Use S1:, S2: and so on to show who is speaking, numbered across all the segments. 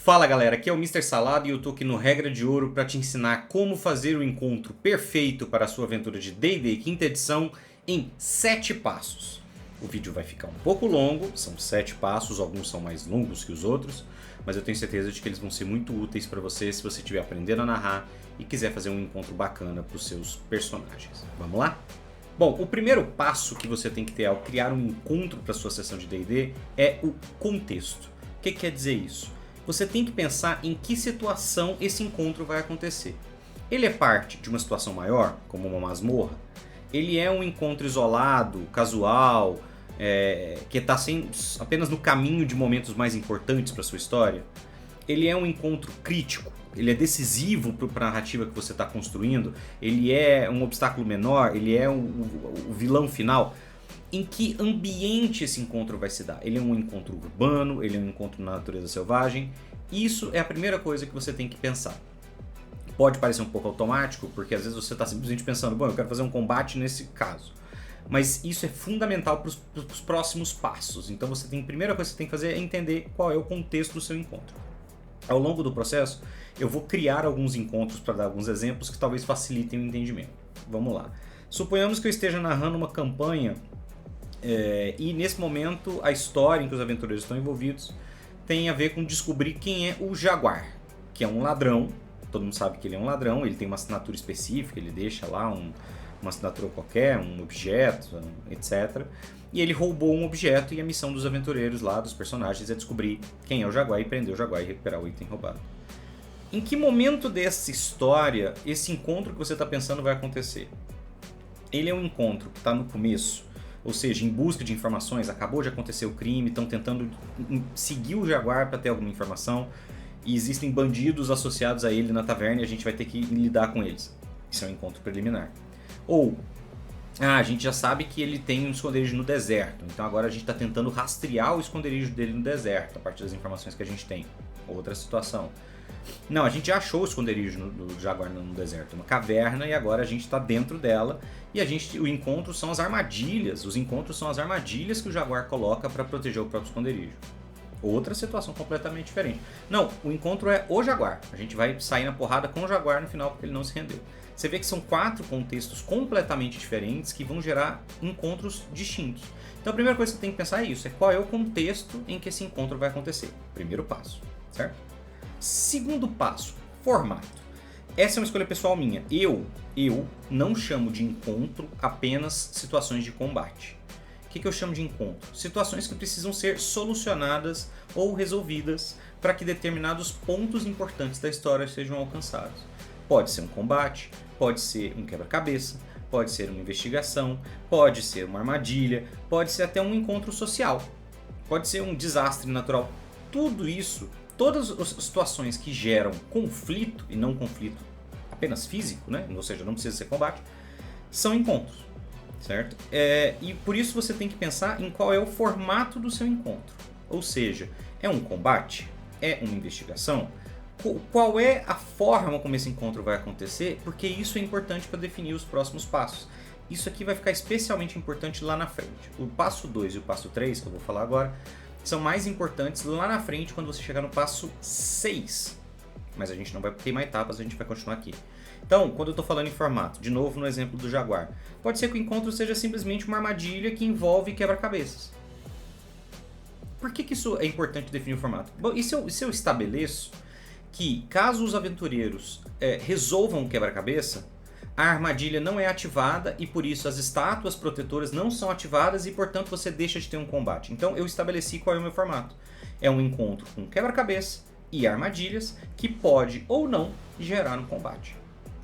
S1: Fala galera, aqui é o Mr. Salado e eu tô aqui no Regra de Ouro para te ensinar como fazer o encontro perfeito para a sua aventura de D&D quinta edição em 7 passos. O vídeo vai ficar um pouco longo, são 7 passos, alguns são mais longos que os outros, mas eu tenho certeza de que eles vão ser muito úteis para você se você estiver aprendendo a narrar e quiser fazer um encontro bacana para os seus personagens. Vamos lá? Bom, o primeiro passo que você tem que ter ao criar um encontro para sua sessão de D&D é o contexto. O que quer dizer isso? Você tem que pensar em que situação esse encontro vai acontecer. Ele é parte de uma situação maior, como uma masmorra? Ele é um encontro isolado, casual, que está apenas no caminho de momentos mais importantes para sua história? Ele é um encontro crítico? Ele é decisivo para a narrativa que você está construindo? Ele é um obstáculo menor? Ele é o vilão final? Em que ambiente esse encontro vai se dar? Ele é um encontro urbano? Ele é um encontro na natureza selvagem? Isso é a primeira coisa que você tem que pensar. Pode parecer um pouco automático, porque às vezes você está simplesmente pensando, bom, eu quero fazer um combate nesse caso. Mas isso é fundamental para os próximos passos. Então a primeira coisa que você tem que fazer é entender qual é o contexto do seu encontro. Ao longo do processo, eu vou criar alguns encontros para dar alguns exemplos que talvez facilitem o entendimento. Vamos lá. Suponhamos que eu esteja narrando uma campanha e nesse momento a história em que os aventureiros estão envolvidos tem a ver com descobrir quem é o Jaguar, que é um ladrão. Todo mundo sabe que ele é um ladrão, ele tem uma assinatura específica, ele deixa lá uma assinatura qualquer, um objeto, etc. E ele roubou um objeto e a missão dos aventureiros lá, dos personagens, é descobrir quem é o Jaguar e prender o Jaguar e recuperar o item roubado. Em que momento dessa história esse encontro que você está pensando vai acontecer? Ele é um encontro que está no começo, ou seja, em busca de informações, acabou de acontecer o crime, estão tentando seguir o Jaguar para ter alguma informação e existem bandidos associados a ele na taverna e a gente vai ter que lidar com eles. Isso é um encontro preliminar. Ou, a gente já sabe que ele tem um esconderijo no deserto, então agora a gente está tentando rastrear o esconderijo dele no deserto, a partir das informações que a gente tem. Outra situação. Não, a gente já achou o esconderijo do Jaguar no deserto, uma caverna, e agora a gente está dentro dela e o encontro são as armadilhas. Os encontros são as armadilhas que o Jaguar coloca para proteger o próprio esconderijo. Outra situação completamente diferente. Não, o encontro é o Jaguar. A gente vai sair na porrada com o Jaguar no final porque ele não se rendeu. Você vê que são 4 contextos completamente diferentes que vão gerar encontros distintos. Então a primeira coisa que você tem que pensar é isso, é qual é o contexto em que esse encontro vai acontecer. Primeiro passo, certo? Segundo passo, formato. Essa é uma escolha pessoal minha. Eu não chamo de encontro apenas situações de combate. O que eu chamo de encontro? Situações que precisam ser solucionadas ou resolvidas para que determinados pontos importantes da história sejam alcançados. Pode ser um combate, pode ser um quebra-cabeça, pode ser uma investigação, pode ser uma armadilha, pode ser até um encontro social, pode ser um desastre natural. Tudo isso, todas as situações que geram conflito, e não conflito apenas físico, né? Ou seja, não precisa ser combate, são encontros, certo? E por isso você tem que pensar em qual é o formato do seu encontro. Ou seja, é um combate? É uma investigação? Qual é a forma como esse encontro vai acontecer? Porque isso é importante para definir os próximos passos. Isso aqui vai ficar especialmente importante lá na frente. O passo 2 e o passo 3, que eu vou falar agora, são mais importantes lá na frente quando você chegar no passo 6. Mas a gente não vai queimar etapas, a gente vai continuar aqui. Então, quando eu estou falando em formato, de novo no exemplo do Jaguar, pode ser que o encontro seja simplesmente uma armadilha que envolve quebra-cabeças. Por que isso é importante definir o formato? Bom, e se eu estabeleço que, caso os aventureiros resolvam o quebra-cabeça, a armadilha não é ativada e por isso as estátuas protetoras não são ativadas e portanto você deixa de ter um combate. Então eu estabeleci qual é o meu formato. É um encontro com quebra-cabeça e armadilhas que pode ou não gerar um combate.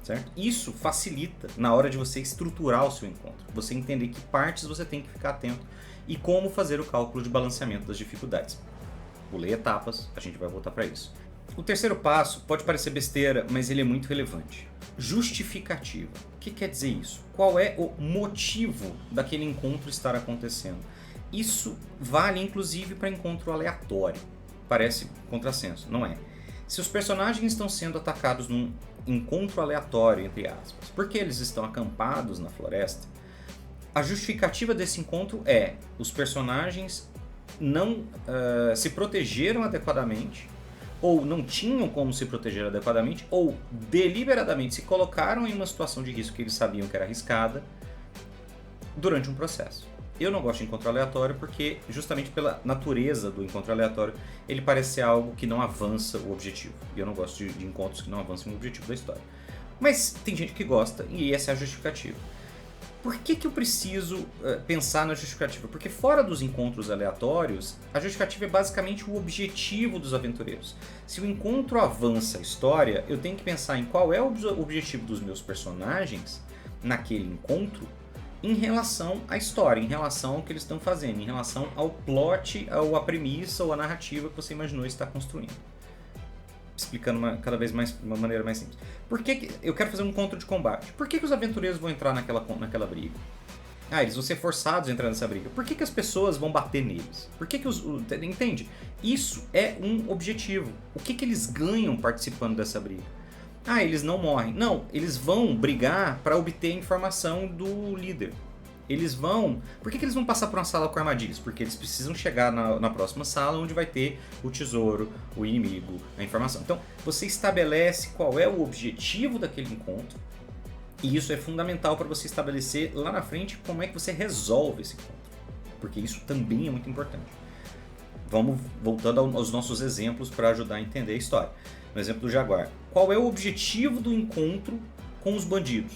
S1: Certo? Isso facilita na hora de você estruturar o seu encontro. Você entender que partes você tem que ficar atento e como fazer o cálculo de balanceamento das dificuldades. Pulei etapas, a gente vai voltar para isso. O terceiro passo pode parecer besteira, mas ele é muito relevante. Justificativa. O que quer dizer isso? Qual é o motivo daquele encontro estar acontecendo? Isso vale inclusive para encontro aleatório. Parece contrassenso, não é? Se os personagens estão sendo atacados num encontro aleatório, entre aspas, porque eles estão acampados na floresta, a justificativa desse encontro é os personagens não se protegeram adequadamente ou não tinham como se proteger adequadamente, ou deliberadamente se colocaram em uma situação de risco que eles sabiam que era arriscada durante um processo. Eu não gosto de encontro aleatório porque, justamente pela natureza do encontro aleatório, ele parece ser algo que não avança o objetivo. E eu não gosto de encontros que não avançam o objetivo da história. Mas tem gente que gosta e essa é a justificativa. Por que eu preciso pensar na justificativa? Porque fora dos encontros aleatórios, a justificativa é basicamente o objetivo dos aventureiros. Se o encontro avança a história, eu tenho que pensar em qual é o objetivo dos meus personagens naquele encontro em relação à história, em relação ao que eles estão fazendo, em relação ao plot, ou à premissa ou à narrativa que você imaginou estar construindo. Explicando cada vez mais, de uma maneira mais simples. Por que eu quero fazer um encontro de combate? Por que os aventureiros vão entrar naquela briga? Eles vão ser forçados a entrar nessa briga. Por que as pessoas vão bater neles? Por que entende? Isso é um objetivo. O que eles ganham participando dessa briga? Eles não morrem. Não, eles vão brigar para obter informação do líder. Eles vão... Por que eles vão passar por uma sala com armadilhas? Porque eles precisam chegar na próxima sala onde vai ter o tesouro, o inimigo, a informação. Então, você estabelece qual é o objetivo daquele encontro. E isso é fundamental para você estabelecer lá na frente como é que você resolve esse encontro. Porque isso também é muito importante. Vamos voltando aos nossos exemplos para ajudar a entender a história. No exemplo do Jaguar. Qual é o objetivo do encontro com os bandidos?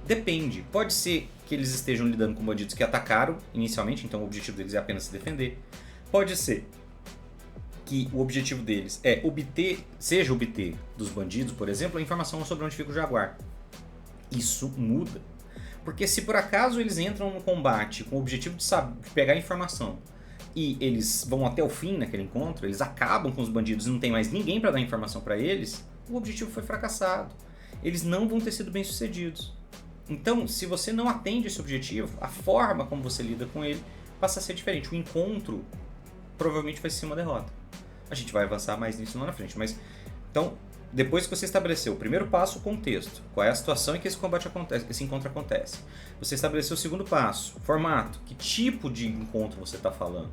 S1: Depende. Pode ser que eles estejam lidando com bandidos que atacaram inicialmente, então o objetivo deles é apenas se defender. Pode ser que o objetivo deles é obter dos bandidos, por exemplo, a informação sobre onde fica o Jaguar. Isso muda. Porque se por acaso eles entram no combate com o objetivo de pegar a informação e eles vão até o fim naquele encontro, eles acabam com os bandidos e não tem mais ninguém para dar informação para eles, o objetivo foi fracassado. Eles não vão ter sido bem-sucedidos. Então, se você não atende esse objetivo, a forma como você lida com ele passa a ser diferente. O encontro provavelmente vai ser uma derrota. A gente vai avançar mais nisso lá na frente. Mas, então, depois que você estabeleceu o primeiro passo, o contexto, qual é a situação em que esse combate acontece, esse encontro acontece. Você estabeleceu o segundo passo, formato, que tipo de encontro você está falando.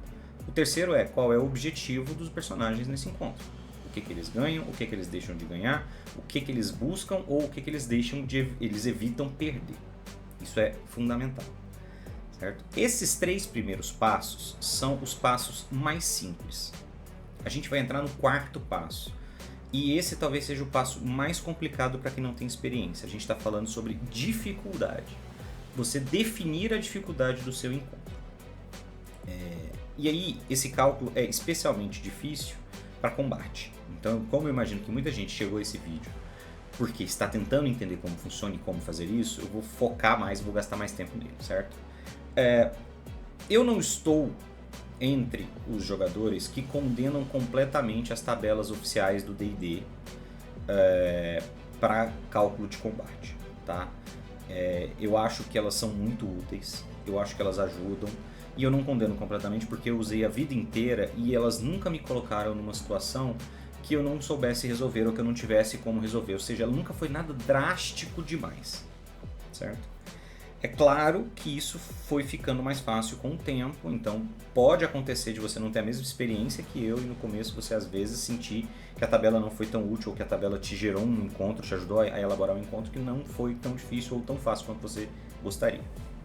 S1: O terceiro é qual é o objetivo dos personagens nesse encontro. O que eles ganham, o que eles deixam de ganhar, o que eles buscam ou o que eles eles evitam perder. Isso é fundamental, certo? Esses 3 primeiros passos são os passos mais simples. A gente vai entrar no quarto passo. E esse talvez seja o passo mais complicado para quem não tem experiência. A gente está falando sobre dificuldade. Você definir a dificuldade do seu encontro. E aí, esse cálculo é especialmente difícil para combate. Então, como eu imagino que muita gente chegou a esse vídeo porque está tentando entender como funciona e como fazer isso, eu vou focar mais, vou gastar mais tempo nele, certo? Eu não estou entre os jogadores que condenam completamente as tabelas oficiais do D&D para cálculo de combate, tá? Eu acho que elas são muito úteis, eu acho que elas ajudam, e eu não condeno completamente porque eu usei a vida inteira e elas nunca me colocaram numa situação que eu não soubesse resolver ou que eu não tivesse como resolver, ou seja, nunca foi nada drástico demais, certo? É claro que isso foi ficando mais fácil com o tempo, então pode acontecer de você não ter a mesma experiência que eu e no começo você às vezes sentir que a tabela não foi tão útil ou que a tabela te gerou um encontro, te ajudou a elaborar um encontro que não foi tão difícil ou tão fácil quanto você gostaria.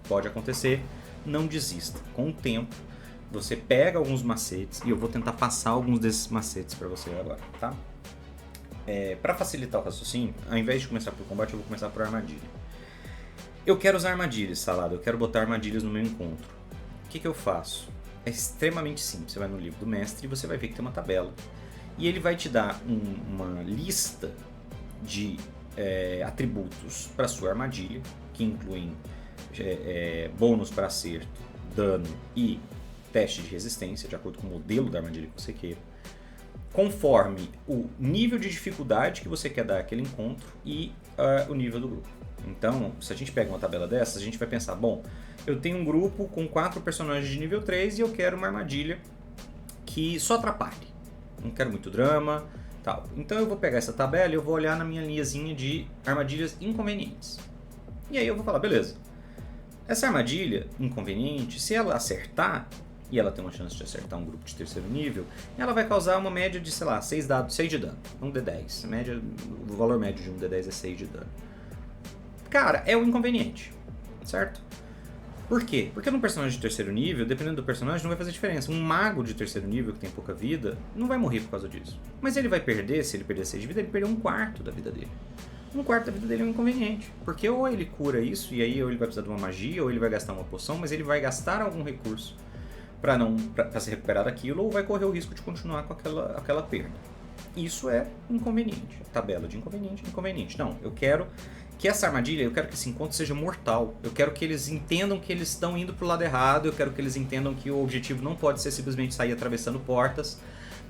S1: Pode acontecer, não desista. Com o tempo, você pega alguns macetes e eu vou tentar passar alguns desses macetes para você agora, tá? Para facilitar o raciocínio, ao invés de começar por combate, eu vou começar por armadilha. Eu quero usar armadilhas, Salada, eu quero botar armadilhas no meu encontro. O que eu faço? É extremamente simples. Você vai no livro do mestre e você vai ver que tem uma tabela. E ele vai te dar uma lista de atributos para sua armadilha, que incluem bônus para acerto, dano e teste de resistência, de acordo com o modelo da armadilha que você queira, conforme o nível de dificuldade que você quer dar àquele encontro e o nível do grupo. Então, se a gente pega uma tabela dessas, a gente vai pensar, bom, eu tenho um grupo com 4 personagens de nível 3 e eu quero uma armadilha que só atrapalhe. Não quero muito drama, tal. Então eu vou pegar essa tabela e eu vou olhar na minha linhazinha de armadilhas inconvenientes. E aí eu vou falar, beleza, essa armadilha inconveniente, se ela acertar, e ela tem uma chance de acertar um grupo de terceiro nível, ela vai causar uma média de, sei lá, 6 dados, 6 de dano, um D10. O valor médio de um D10 é 6 de dano. Cara, é um inconveniente, certo? Por quê? Porque num personagem de terceiro nível, dependendo do personagem, não vai fazer diferença. Um mago de terceiro nível, que tem pouca vida, não vai morrer por causa disso. Mas ele vai perder, se ele perder 6 de vida, ele perdeu um quarto da vida dele. Um quarto da vida dele é um inconveniente. Porque ou ele cura isso, e aí ou ele vai precisar de uma magia, ou ele vai gastar uma poção, mas ele vai gastar algum recurso pra se recuperar daquilo, ou vai correr o risco de continuar com aquela perda. Isso é inconveniente. Tabela de inconveniente, inconveniente. Não, eu quero que essa armadilha, eu quero que esse encontro seja mortal. Eu quero que eles entendam que eles estão indo pro lado errado, eu quero que eles entendam que o objetivo não pode ser simplesmente sair atravessando portas,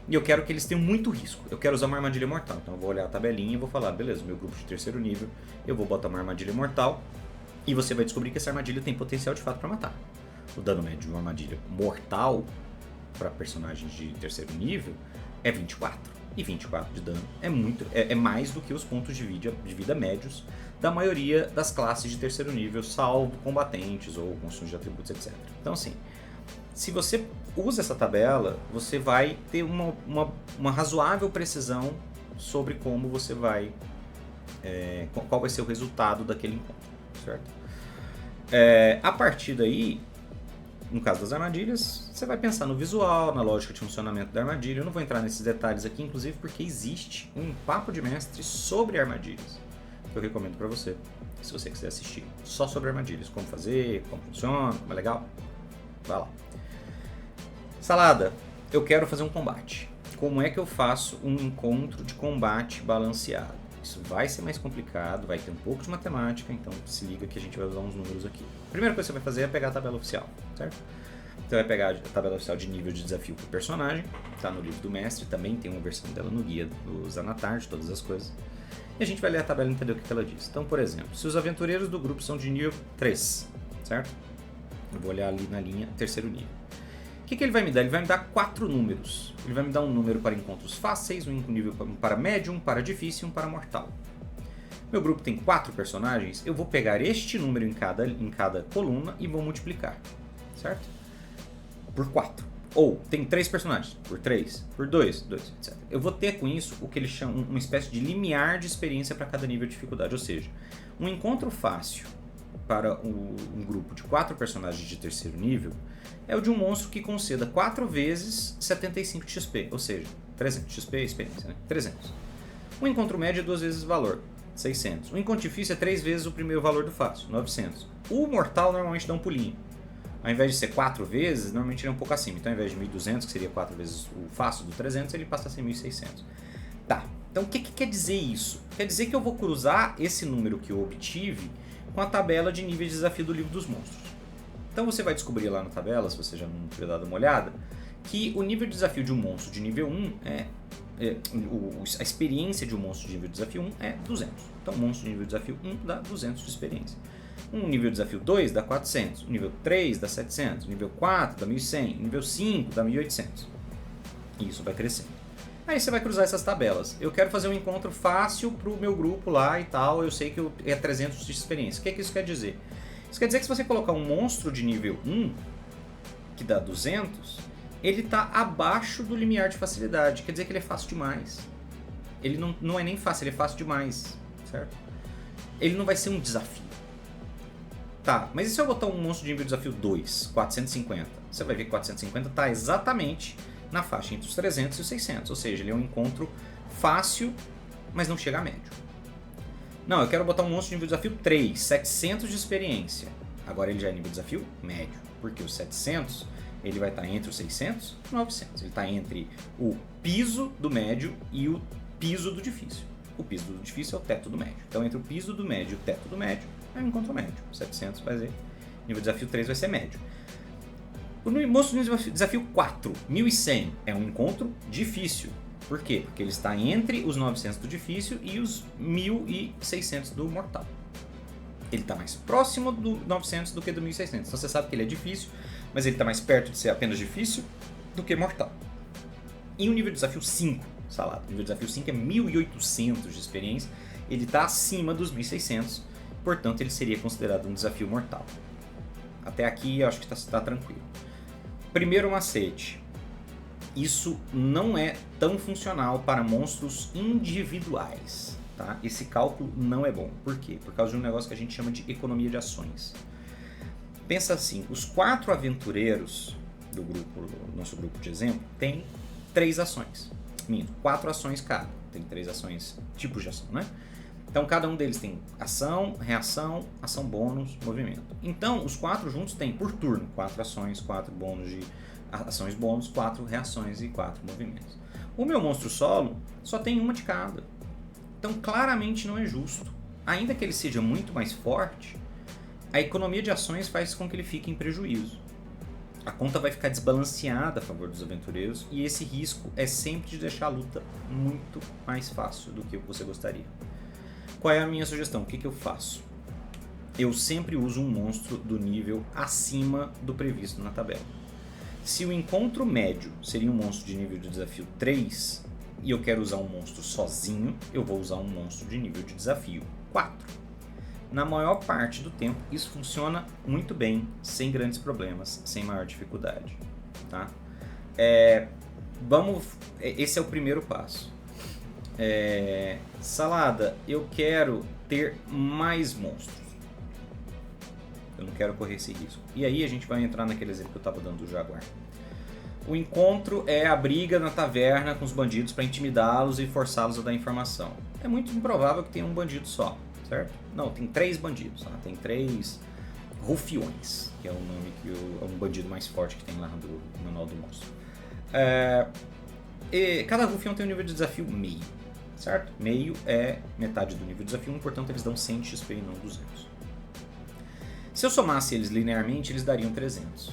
S1: e eu quero que eles tenham muito risco. Eu quero usar uma armadilha mortal. Então eu vou olhar a tabelinha e vou falar, beleza, meu grupo de terceiro nível, eu vou botar uma armadilha mortal, e você vai descobrir que essa armadilha tem potencial de fato para matar. O dano médio de uma armadilha mortal para personagens de terceiro nível é 24. E 24 de dano é mais do que os pontos de vida médios da maioria das classes de terceiro nível, salvo combatentes ou construção de atributos, etc. Então, assim, se você usa essa tabela, você vai ter uma razoável precisão sobre como você vai... qual vai ser o resultado daquele encontro, certo? A partir daí, no caso das armadilhas, você vai pensar no visual, na lógica de funcionamento da armadilha. Eu não vou entrar nesses detalhes aqui, inclusive porque existe um papo de mestre sobre armadilhas, que eu recomendo para você, se você quiser assistir. Só sobre armadilhas, como fazer, como funciona, como é legal. Vai lá. Salada, eu quero fazer um combate. Como é que eu faço um encontro de combate balanceado? Isso vai ser mais complicado, vai ter um pouco de matemática, então se liga que a gente vai usar uns números aqui. A primeira coisa que você vai fazer é pegar a tabela oficial, certo? Você vai pegar a tabela oficial de nível de desafio por personagem, tá no livro do mestre, também tem uma versão dela no guia do Zanatar, de todas as coisas. E a gente vai ler a tabela e entender o que ela diz. Então, por exemplo, se os aventureiros do grupo são de nível 3, certo? Eu vou olhar ali na linha terceiro nível. O que ele vai me dar? Ele vai me dar 4 números. Ele vai me dar um número para encontros fáceis, um nível para médium, um para difícil e um para mortal. Meu grupo tem 4 personagens, eu vou pegar este número em cada coluna e vou multiplicar, certo? Por 4. Ou tem 3 personagens, por 3, por 2, etc. Eu vou ter com isso o que eles chamam uma espécie de limiar de experiência para cada nível de dificuldade. Ou seja, um encontro fácil para um grupo de 4 personagens de terceiro nível é o de um monstro que conceda 4 vezes 75 de XP, ou seja, 300 XP é experiência, né? 300. Um encontro médio é 2 vezes o valor, 600. Um encontro difícil é 3 vezes o primeiro valor do fácil, 900. O mortal normalmente dá um pulinho. Ao invés de ser 4 vezes, normalmente ele é um pouco acima. Então, ao invés de 1.200, que seria 4 vezes o fácil do 300, ele passa a ser 1.600. Tá, então o que quer dizer isso? Quer dizer que eu vou cruzar esse número que eu obtive com a tabela de nível de desafio do livro dos monstros. Então você vai descobrir lá na tabela, se você já não tiver dado uma olhada, que o nível de desafio de um monstro de nível 1 a experiência de um monstro de nível de desafio 1 é 200. Então, um monstro de nível de desafio 1 dá 200 de experiência. Um nível de desafio 2 dá 400. Um nível 3 dá 700. Nível 4 dá 1.100. Nível 5 dá 1.800. E isso vai crescendo. Aí você vai cruzar essas tabelas. Eu quero fazer um encontro fácil pro meu grupo lá e tal. Eu sei que é 300 de experiência. O que isso quer dizer? Isso quer dizer que se você colocar um monstro de nível 1, que dá 200, ele está abaixo do limiar de facilidade. Quer dizer que ele é fácil demais. Ele não é nem fácil, ele é fácil demais, certo? Ele não vai ser um desafio. Tá, mas e se eu botar um monstro de nível de desafio 2, 450? Você vai ver que 450 está exatamente na faixa entre os 300 e os 600. Ou seja, ele é um encontro fácil, mas não chega a médio. Não, eu quero botar um monstro de nível de desafio 3, 700 de experiência. Agora ele já é nível de desafio médio, porque os 700 ele vai estar entre os 600 e 900. Ele está entre o piso do médio e o piso do difícil. O piso do difícil é o teto do médio. Então, entre o piso do médio e o teto do médio, é um encontro médio. 700 vai ser nível de desafio 3 vai ser médio. O monstro de nível de desafio 4, 1100, é um encontro difícil. Por quê? Porque ele está entre os 900 do difícil e os 1600 do mortal. Ele está mais próximo do 900 do que do 1600. Então você sabe que ele é difícil, mas ele está mais perto de ser apenas difícil do que mortal. E o nível de desafio 5, salado. O nível de desafio 5 é 1800 de experiência. Ele está acima dos 1600, portanto ele seria considerado um desafio mortal. Até aqui eu acho que está tranquilo. Primeiro macete. Isso não é tão funcional para monstros individuais, tá? Esse cálculo não é bom. Por quê? Por causa de um negócio que a gente chama de economia de ações. Pensa assim, os 4 aventureiros do grupo, nosso grupo de exemplo, tem 3 ações. 4 ações cada. Tem 3 ações, tipos de ação, né? Então cada um deles tem ação, reação, ação bônus, movimento. Então os 4 juntos têm por turno 4 ações, 4 bônus de ações bônus, 4 reações e 4 movimentos. O meu monstro solo só tem uma de cada. Então claramente não é justo. Ainda que ele seja muito mais forte, a economia de ações faz com que ele fique em prejuízo. A conta vai ficar desbalanceada a favor dos aventureiros e esse risco é sempre de deixar a luta muito mais fácil do que você gostaria. Qual é a minha sugestão? O que eu faço? Eu sempre uso um monstro do nível acima do previsto na tabela. Se o encontro médio seria um monstro de nível de desafio 3 e eu quero usar um monstro sozinho, eu vou usar um monstro de nível de desafio 4. Na maior parte do tempo, isso funciona muito bem, sem grandes problemas, sem maior dificuldade. Tá? Esse é o primeiro passo. Salada, eu quero ter mais monstros. Eu não quero correr esse risco. E aí a gente vai entrar naquele exemplo que eu estava dando do Jaguar. O encontro é a briga na taverna com os bandidos para intimidá-los e forçá-los a dar informação. É muito improvável que tenha um bandido só. Certo? Não, tem 3 bandidos, tá? Tem 3 rufiões, que é o nome é um bandido mais forte que tem lá do manual do monstro. Cada rufião tem um nível de desafio meio, certo? Meio é metade do nível de desafio 1, portanto eles dão 100 XP e não 200. Se eu somasse eles linearmente, eles dariam 300.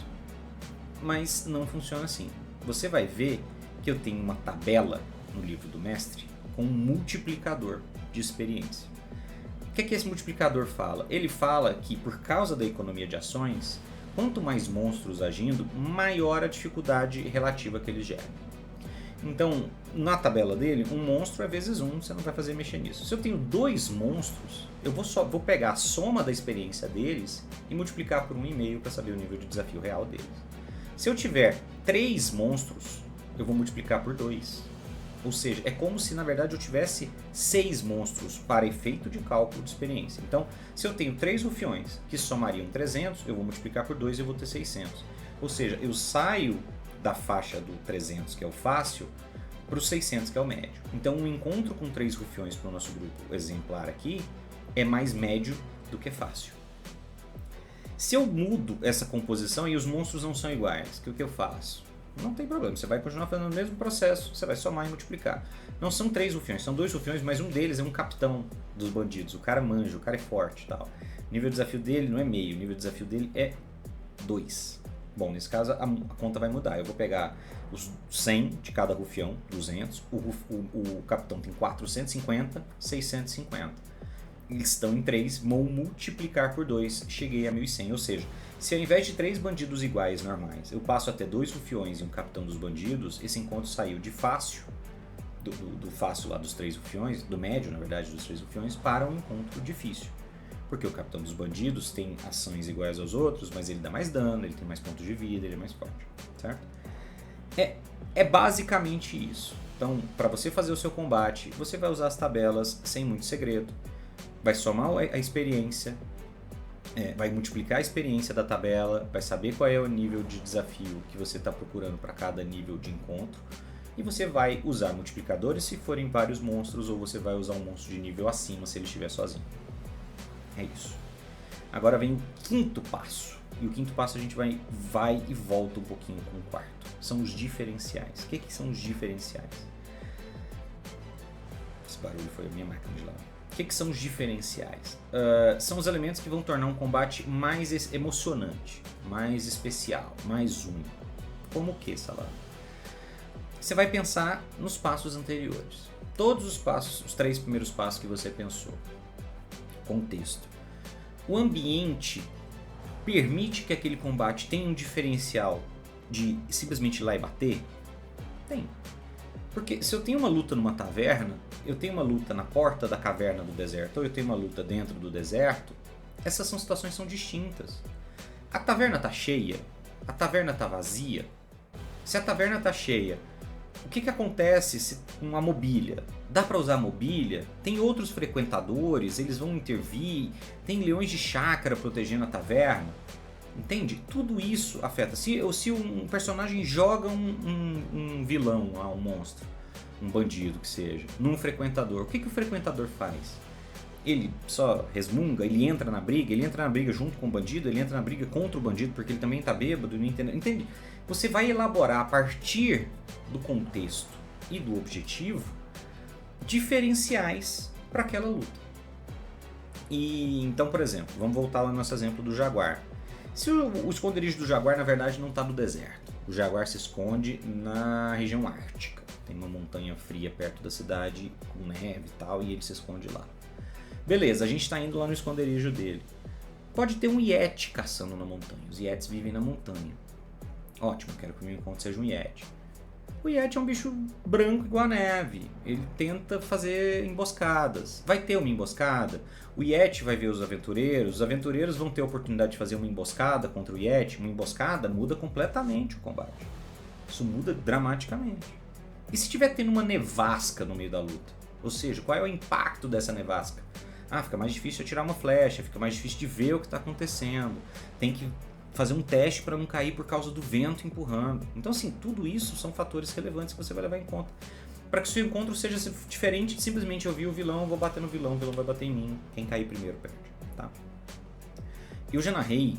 S1: Mas não funciona assim. Você vai ver que eu tenho uma tabela no livro do mestre com um multiplicador de experiência. O que esse multiplicador fala? Ele fala que por causa da economia de ações, quanto mais monstros agindo, maior a dificuldade relativa que eles geram. Então, na tabela dele, um monstro é vezes 1, você não vai fazer mexer nisso. Se eu tenho 2 monstros, eu vou pegar a soma da experiência deles e multiplicar por 1,5 para saber o nível de desafio real deles. Se eu tiver 3 monstros, eu vou multiplicar por 2. Ou seja, é como se na verdade eu tivesse 6 monstros para efeito de cálculo de experiência. Então, se eu tenho 3 rufiões que somariam 300, eu vou multiplicar por 2 e eu vou ter 600. Ou seja, eu saio da faixa do 300, que é o fácil, para o 600, que é o médio. Então, um encontro com 3 rufiões para o nosso grupo exemplar aqui é mais médio do que fácil. Se eu mudo essa composição e os monstros não são iguais, o que eu faço? Não tem problema, você vai continuar fazendo o mesmo processo, você vai somar e multiplicar. Não são 3 rufiões, são 2 rufiões, mas um deles é um capitão dos bandidos. O cara manja, o cara é forte e tal. O nível de desafio dele não é meio, o nível de desafio dele é 2. Bom, nesse caso a conta vai mudar. Eu vou pegar os 100 de cada rufião, 200. O capitão tem 450, 650. Eles estão em 3, vou multiplicar por 2, cheguei a 1100. Ou seja, se ao invés de 3 bandidos iguais normais, eu passo a ter 2 rufiões e um capitão dos bandidos, esse encontro saiu de fácil, do fácil lá dos 3 rufiões, do médio na verdade dos 3 rufiões, para um encontro difícil. Porque o capitão dos bandidos tem ações iguais aos outros, mas ele dá mais dano, ele tem mais pontos de vida, ele é mais forte, certo? É basicamente isso. Então, para você fazer o seu combate, você vai usar as tabelas sem muito segredo, vai somar a experiência, vai multiplicar a experiência da tabela, vai saber qual é o nível de desafio que você está procurando para cada nível de encontro, e você vai usar multiplicadores se forem vários monstros, ou você vai usar um monstro de nível acima se ele estiver sozinho. É isso. Agora vem o quinto passo. E o quinto passo a gente vai e volta um pouquinho com o quarto. São os diferenciais. O que são os diferenciais? Esse barulho foi a minha máquina de lavar. O que são os diferenciais? São os elementos que vão tornar um combate mais emocionante, mais especial, mais único. Como o que, Salada? Você vai pensar nos passos anteriores. Todos os passos, os 3 primeiros passos que você pensou. Contexto. O ambiente permite que aquele combate tenha um diferencial de simplesmente ir lá e bater? Tem. Porque se eu tenho uma luta numa taverna, eu tenho uma luta na porta da caverna do deserto, ou eu tenho uma luta dentro do deserto, essas situações são distintas. A taverna tá cheia, a taverna tá vazia, Se a taverna está cheia, o que acontece se com a mobília? Dá para usar a mobília? Tem outros frequentadores, eles vão intervir, tem leões de chácara protegendo a taverna. Entende? Tudo isso afeta. Se um personagem joga um vilão, um monstro, um bandido que seja, num frequentador, o que o frequentador faz? Ele só resmunga, ele entra na briga junto com o bandido, ele entra na briga contra o bandido porque ele também tá bêbado, não entende? Entende? Você vai elaborar a partir do contexto e do objetivo diferenciais para aquela luta. E então, por exemplo, vamos voltar ao nosso exemplo do Jaguar. Se o esconderijo do Jaguar na verdade não está no deserto, o Jaguar se esconde na região ártica, tem uma montanha fria perto da cidade com neve e tal, e ele se esconde lá. Beleza, a gente está indo lá no esconderijo dele. Pode ter um Yeti caçando na montanha, os Yetis vivem na montanha. Ótimo, quero que o meu encontro seja um Yeti. O Yeti é um bicho branco igual a neve. Ele tenta fazer emboscadas. Vai ter uma emboscada. O Yeti vai ver os aventureiros vão ter a oportunidade de fazer uma emboscada contra o Yeti. Uma emboscada muda completamente o combate. Isso muda dramaticamente. E se estiver tendo uma nevasca no meio da luta? Ou seja, qual é o impacto dessa nevasca? Fica mais difícil atirar uma flecha, fica mais difícil de ver o que está acontecendo. Tem que fazer um teste para não cair por causa do vento empurrando. Então, assim, tudo isso são fatores relevantes que você vai levar em conta. Para que o seu encontro seja diferente de simplesmente eu vi o vilão, vou bater no vilão, o vilão vai bater em mim, quem cair primeiro perde. Tá? Eu já narrei,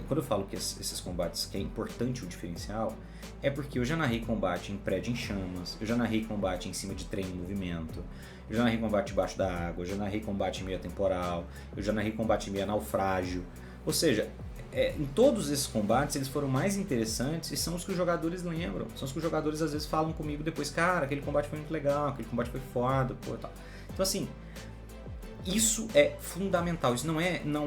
S1: quando eu falo que esses combates, que é importante o diferencial, é porque eu já narrei combate em prédio em chamas, eu já narrei combate em cima de trem em movimento, eu já narrei combate debaixo da água, eu já narrei combate em meio temporal, eu já narrei combate em meio naufrágio. Ou seja, em todos esses combates eles foram mais interessantes e são os que os jogadores lembram. São os que os jogadores às vezes falam comigo depois, cara, aquele combate foi muito legal, aquele combate foi foda, pô, tal. Então assim, isso é fundamental, isso não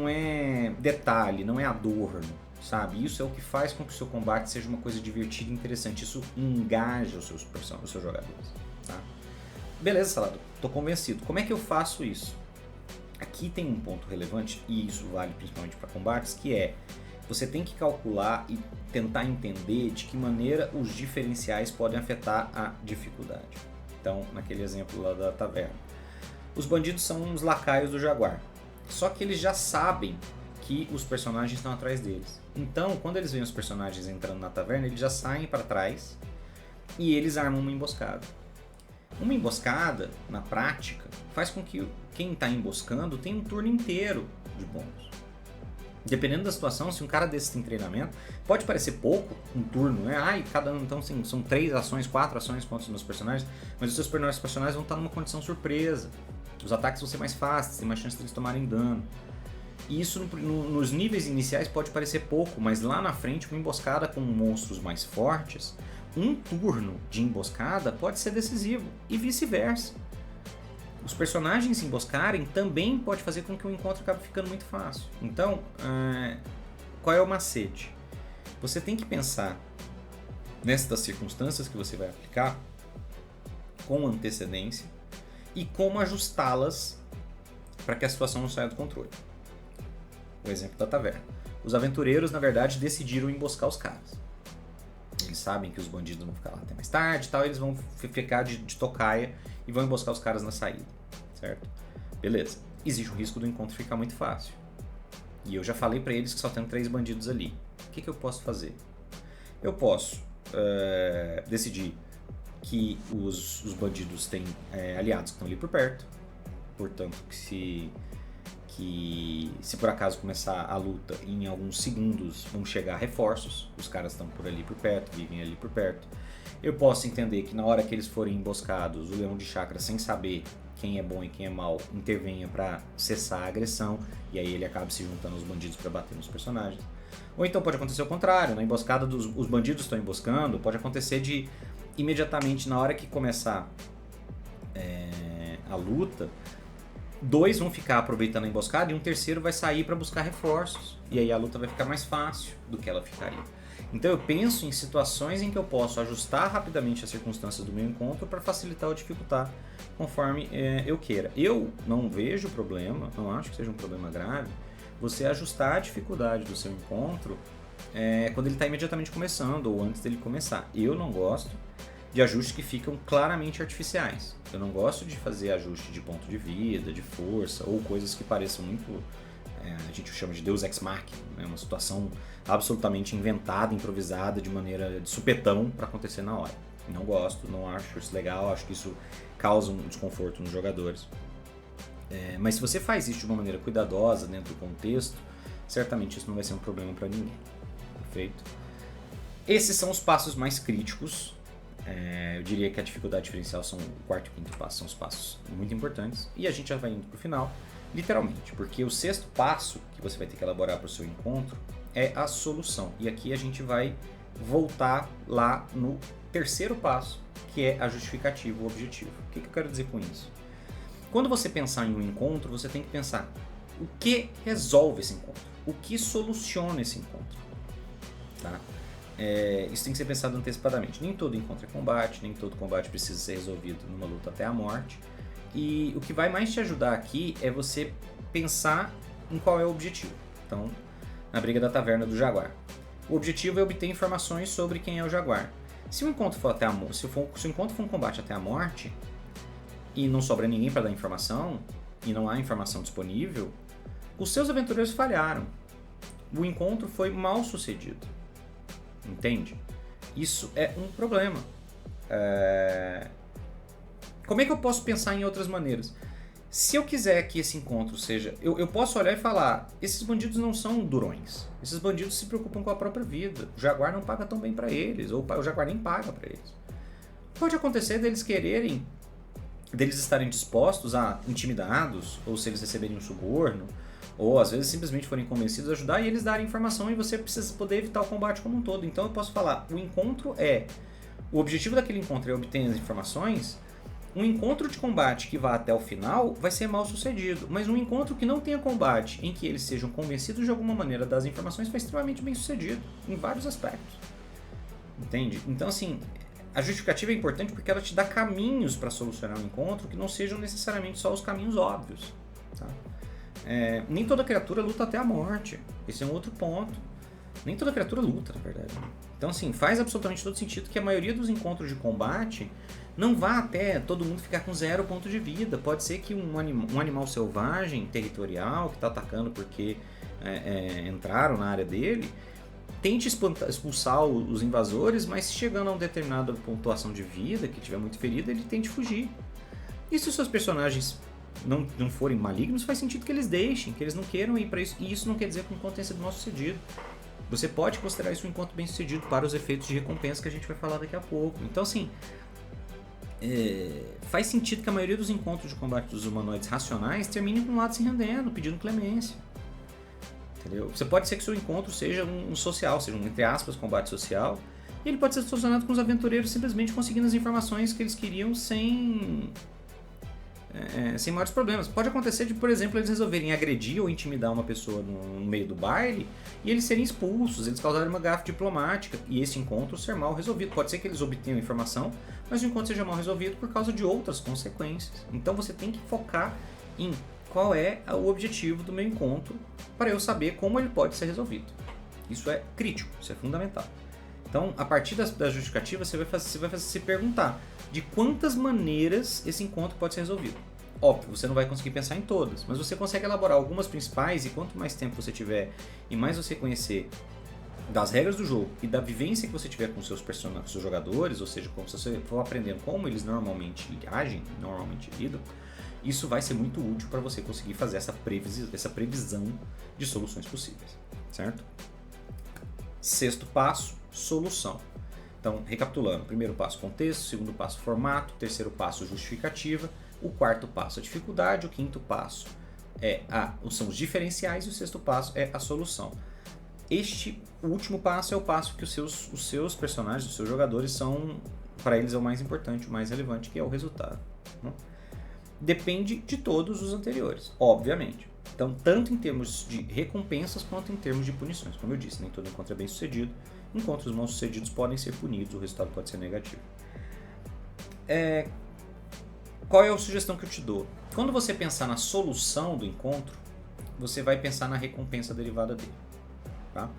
S1: é detalhe, não é adorno, sabe? Isso é o que faz com que o seu combate seja uma coisa divertida e interessante, isso engaja os seus jogadores, tá? Beleza, Salado, tô convencido. Como é que eu faço isso? Aqui tem um ponto relevante, e isso vale principalmente para combates, que é você tem que calcular e tentar entender de que maneira os diferenciais podem afetar a dificuldade. Então, naquele exemplo lá da taverna, os bandidos são uns lacaios do Jaguar, só que eles já sabem que os personagens estão atrás deles. Então, quando eles veem os personagens entrando na taverna, eles já saem para trás e eles armam uma emboscada. Uma emboscada, na prática, faz com que quem está emboscando tenha um turno inteiro de bônus. Dependendo da situação, se um cara desse tem treinamento, pode parecer pouco, um turno, né? Então assim, são 3 ações, 4 ações contra os meus personagens, mas os seus personagens vão estar numa condição surpresa. Os ataques vão ser mais fáceis, tem mais chance de eles tomarem dano. E isso nos níveis iniciais pode parecer pouco, mas lá na frente, uma emboscada com monstros mais fortes, um turno de emboscada pode ser decisivo, e vice-versa. Os personagens se emboscarem também pode fazer com que o encontro acabe ficando muito fácil. Então, qual é o macete? Você tem que pensar nestas circunstâncias que você vai aplicar com antecedência e como ajustá-las para que a situação não saia do controle. O exemplo da taverna. Os aventureiros, na verdade, decidiram emboscar os caras. Eles sabem que os bandidos vão ficar lá até mais tarde e tal, eles vão ficar de tocaia e vão emboscar os caras na saída, certo? Beleza. Existe o risco do encontro ficar muito fácil. E eu já falei pra eles que só tem 3 bandidos ali. O que eu posso fazer? Eu posso decidir que os bandidos têm aliados que estão ali por perto, portanto, que se por acaso começar a luta, em alguns segundos vão chegar reforços, os caras estão por ali por perto, vivem ali por perto. Eu posso entender que na hora que eles forem emboscados, o leão de chácara, sem saber quem é bom e quem é mal, intervenha para cessar a agressão, e aí ele acaba se juntando aos bandidos para bater nos personagens. Ou então pode acontecer o contrário, na emboscada os bandidos estão emboscando, pode acontecer de imediatamente na hora que começar a luta, 2 vão ficar aproveitando a emboscada e um terceiro vai sair para buscar reforços. E aí a luta vai ficar mais fácil do que ela ficaria. Então eu penso em situações em que eu posso ajustar rapidamente as circunstâncias do meu encontro para facilitar ou dificultar conforme eu queira. Eu não vejo problema, não acho que seja um problema grave, você ajustar a dificuldade do seu encontro quando ele está imediatamente começando ou antes dele começar. Eu não gosto de ajustes que ficam claramente artificiais. Eu não gosto de fazer ajuste de ponto de vida, de força ou coisas que pareçam muito, a gente chama de Deus Ex Machina, né? Uma situação absolutamente inventada, improvisada de maneira de supetão para acontecer na hora. Não gosto, não acho isso legal, acho que isso causa um desconforto nos jogadores. Mas se você faz isso de uma maneira cuidadosa, dentro do contexto, certamente isso não vai ser um problema para ninguém. Perfeito? Esses são os passos mais críticos. Eu diria que a dificuldade diferencial são o quarto e o quinto passo, são os passos muito importantes. E a gente já vai indo para o final, literalmente, porque o sexto passo que você vai ter que elaborar para o seu encontro é a solução. E aqui a gente vai voltar lá no terceiro passo, que é a justificativa, o objetivo. O que eu quero dizer com isso? Quando você pensar em um encontro, você tem que pensar o que resolve esse encontro, o que soluciona esse encontro. Tá? Isso tem que ser pensado antecipadamente. Nem todo encontro é combate, nem todo combate precisa ser resolvido numa luta até a morte. E o que vai mais te ajudar aqui é você pensar em qual é o objetivo. Então, na briga da taverna do Jaguar. O objetivo é obter informações sobre quem é o Jaguar. Se o encontro for até se o encontro for um combate até a morte e não sobra ninguém para dar informação e não há informação disponível, os seus aventureiros falharam. O encontro foi mal sucedido. Entende? Isso é um problema. Como é que eu posso pensar em outras maneiras? Se eu quiser que esse encontro seja... Eu posso olhar e falar, esses bandidos não são durões. Esses bandidos se preocupam com a própria vida. O Jaguar não paga tão bem para eles, ou o Jaguar nem paga para eles. Pode acontecer deles estarem dispostos a intimidados, ou se eles receberem um suborno, ou às vezes simplesmente forem convencidos a ajudar e eles darem informação e você precisa poder evitar o combate como um todo. Então eu posso falar, o objetivo daquele encontro é obter as informações. Um encontro de combate que vá até o final vai ser mal sucedido, mas um encontro que não tenha combate, em que eles sejam convencidos de alguma maneira das informações, foi extremamente bem sucedido, em vários aspectos. Entende? Então assim, a justificativa é importante porque ela te dá caminhos para solucionar um encontro que não sejam necessariamente só os caminhos óbvios. Tá? Nem toda criatura luta até a morte. Esse é um outro ponto. Nem toda criatura luta, na verdade. Então, assim, faz absolutamente todo sentido que a maioria dos encontros de combate não vá até todo mundo ficar com 0 ponto de vida. Pode ser que um animal selvagem, territorial, que está atacando porque entraram na área dele, tente expulsar os invasores, mas chegando a uma determinada pontuação de vida, que tiver muito ferido, ele tente fugir. E se os seus personagens não forem malignos, faz sentido que eles deixem, que eles não queiram ir para isso. E isso não quer dizer que o encontro tenha sido mal sucedido. Você pode considerar isso um encontro bem sucedido para os efeitos de recompensa que a gente vai falar daqui a pouco. Então, assim, faz sentido que a maioria dos encontros de combate dos humanoides racionais termine com um lado se rendendo, pedindo clemência. Entendeu? Você pode ser que o seu encontro seja um social, seja um, entre aspas, combate social, e ele pode ser solucionado com os aventureiros simplesmente conseguindo as informações que eles queriam sem maiores problemas. Pode acontecer de, por exemplo, eles resolverem agredir ou intimidar uma pessoa no meio do baile e eles serem expulsos, eles causarem uma gafe diplomática e esse encontro ser mal resolvido. Pode ser que eles obtenham informação, mas o encontro seja mal resolvido por causa de outras consequências. Então você tem que focar em qual é o objetivo do meu encontro para eu saber como ele pode ser resolvido. Isso é crítico, isso é fundamental. Então, a partir da justificativa, você vai se perguntar de quantas maneiras esse encontro pode ser resolvido. Óbvio, você não vai conseguir pensar em todas, mas você consegue elaborar algumas principais e quanto mais tempo você tiver e mais você conhecer das regras do jogo e da vivência que você tiver com seus personagens, seus jogadores, ou seja, como você for aprendendo como eles normalmente agem, normalmente lidam, isso vai ser muito útil para você conseguir fazer essa previsão de soluções possíveis, certo? Sexto passo, solução. Então, recapitulando, primeiro passo, contexto, segundo passo, formato, terceiro passo, justificativa, o quarto passo, a dificuldade, o quinto passo são os diferenciais e o sexto passo é a solução. O último passo é o passo que os seus personagens, os seus jogadores para eles é o mais importante, o mais relevante, que é o resultado. Né? Depende de todos os anteriores, obviamente. Então, tanto em termos de recompensas quanto em termos de punições. Como eu disse, nem todo encontro é bem sucedido. Encontros mal sucedidos podem ser punidos, o resultado pode ser negativo. Qual é a sugestão que eu te dou? Quando você pensar na solução do encontro, você vai pensar na recompensa derivada dele. Tá?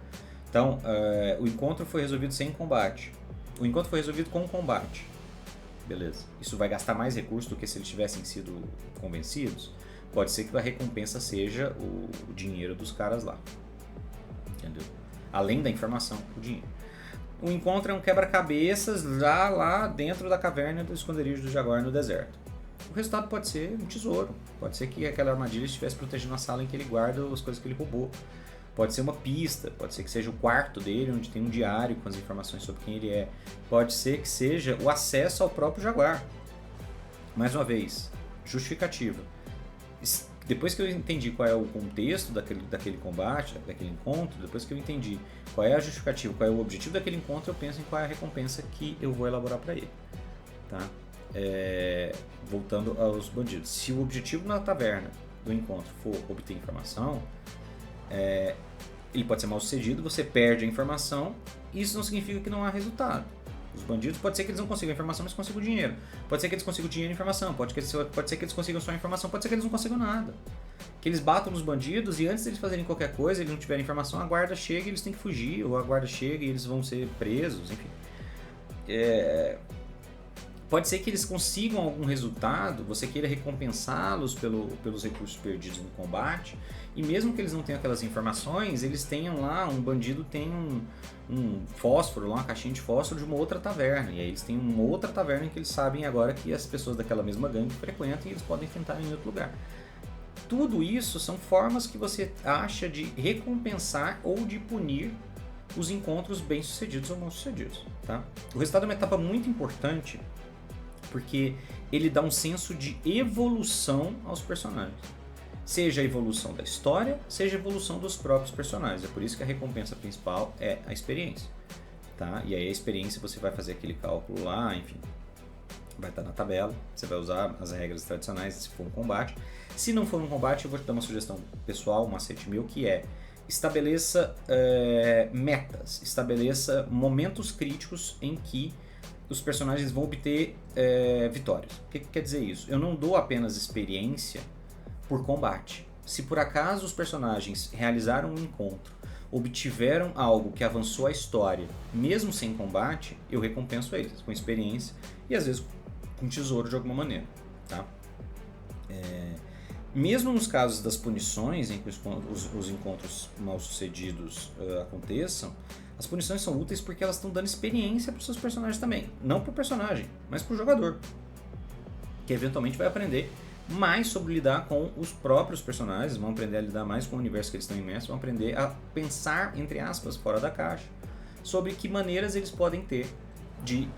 S1: Então, o encontro foi resolvido sem combate. O encontro foi resolvido com combate. Beleza. Isso vai gastar mais recursos do que se eles tivessem sido convencidos? Pode ser que a recompensa seja o dinheiro dos caras lá. Entendeu? Além da informação, o dinheiro. O encontro é um quebra-cabeças já lá dentro da caverna do esconderijo do Jaguar no deserto. O resultado pode ser um tesouro. Pode ser que aquela armadilha estivesse protegendo a sala em que ele guarda as coisas que ele roubou. Pode ser uma pista, pode ser que seja o quarto dele, onde tem um diário com as informações sobre quem ele é. Pode ser que seja o acesso ao próprio Jaguar. Mais uma vez, justificativa. Depois que eu entendi qual é o contexto daquele combate, daquele encontro, depois que eu entendi qual é a justificativa, qual é o objetivo daquele encontro, eu penso em qual é a recompensa que eu vou elaborar para ele. Tá? Voltando aos bandidos. Se o objetivo na taverna do encontro for obter informação, ele pode ser mal sucedido, você perde a informação, e isso não significa que não há resultado. Os bandidos, pode ser que eles não consigam a informação, mas consigam o dinheiro. Pode ser que eles consigam dinheiro e informação, pode ser que eles consigam só a informação, pode ser que eles não consigam nada. Que eles batam nos bandidos e antes deles fazerem qualquer coisa, eles não tiverem informação, a guarda chega e eles têm que fugir, ou a guarda chega e eles vão ser presos, enfim. Pode ser que eles consigam algum resultado, você queira recompensá-los pelos recursos perdidos no combate, e mesmo que eles não tenham aquelas informações, eles tenham lá, um bandido tem um fósforo, uma caixinha de fósforo de uma outra taverna, e aí eles têm uma outra taverna que eles sabem agora que as pessoas daquela mesma gangue frequentam e eles podem tentar em outro lugar. Tudo isso são formas que você acha de recompensar ou de punir os encontros bem-sucedidos ou mal-sucedidos. Tá? O resultado é uma etapa muito importante, porque ele dá um senso de evolução aos personagens. Seja a evolução da história, seja a evolução dos próprios personagens. É por isso que a recompensa principal é a experiência. Tá? E aí a experiência você vai fazer aquele cálculo lá, enfim, vai estar na tabela. Você vai usar as regras tradicionais se for um combate. Se não for um combate, eu vou te dar uma sugestão pessoal, um macete meu, que é estabeleça metas, estabeleça momentos críticos em que os personagens vão obter vitórias. O que quer dizer isso? Eu não dou apenas experiência por combate. Se por acaso os personagens realizaram um encontro, obtiveram algo que avançou a história, mesmo sem combate, eu recompenso eles com experiência e às vezes com tesouro de alguma maneira. Tá? Mesmo nos casos das punições, em que os encontros mal sucedidos aconteçam, as punições são úteis porque elas estão dando experiência para os seus personagens também. Não para o personagem, mas para o jogador, que eventualmente vai aprender mais sobre lidar com os próprios personagens, vão aprender a lidar mais com o universo que eles estão imersos, vão aprender a pensar, entre aspas, fora da caixa, sobre que maneiras eles podem ter de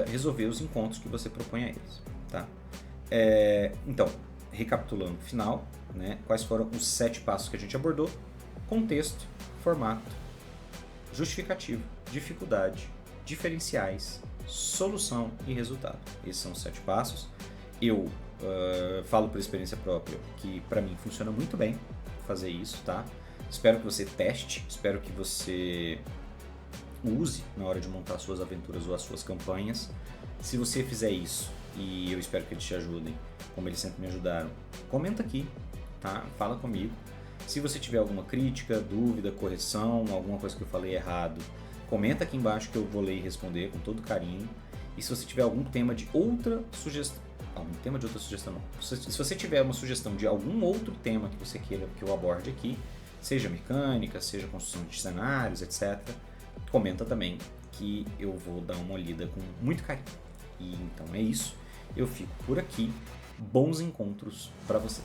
S1: resolver os encontros que você propõe a eles. Tá? Então, recapitulando o final, né, quais foram os 7 passos que a gente abordou: contexto, formato, justificativa, dificuldade, diferenciais, solução e resultado. Esses são os 7 passos. Eu falo por experiência própria que para mim funciona muito bem fazer isso, tá? Espero que você teste, espero que você use na hora de montar suas aventuras ou as suas campanhas. Se você fizer isso, e eu espero que eles te ajudem, como eles sempre me ajudaram, comenta aqui, tá? Fala comigo. Se você tiver alguma crítica, dúvida, correção, alguma coisa que eu falei errado, comenta aqui embaixo que eu vou ler e responder com todo carinho. E se você tiver algum tema de outra sugestão, não. Se você tiver uma sugestão de algum outro tema que você queira que eu aborde aqui, seja mecânica, seja construção de cenários, etc., comenta também que eu vou dar uma lida com muito carinho. E então é isso, eu fico por aqui. Bons encontros para você.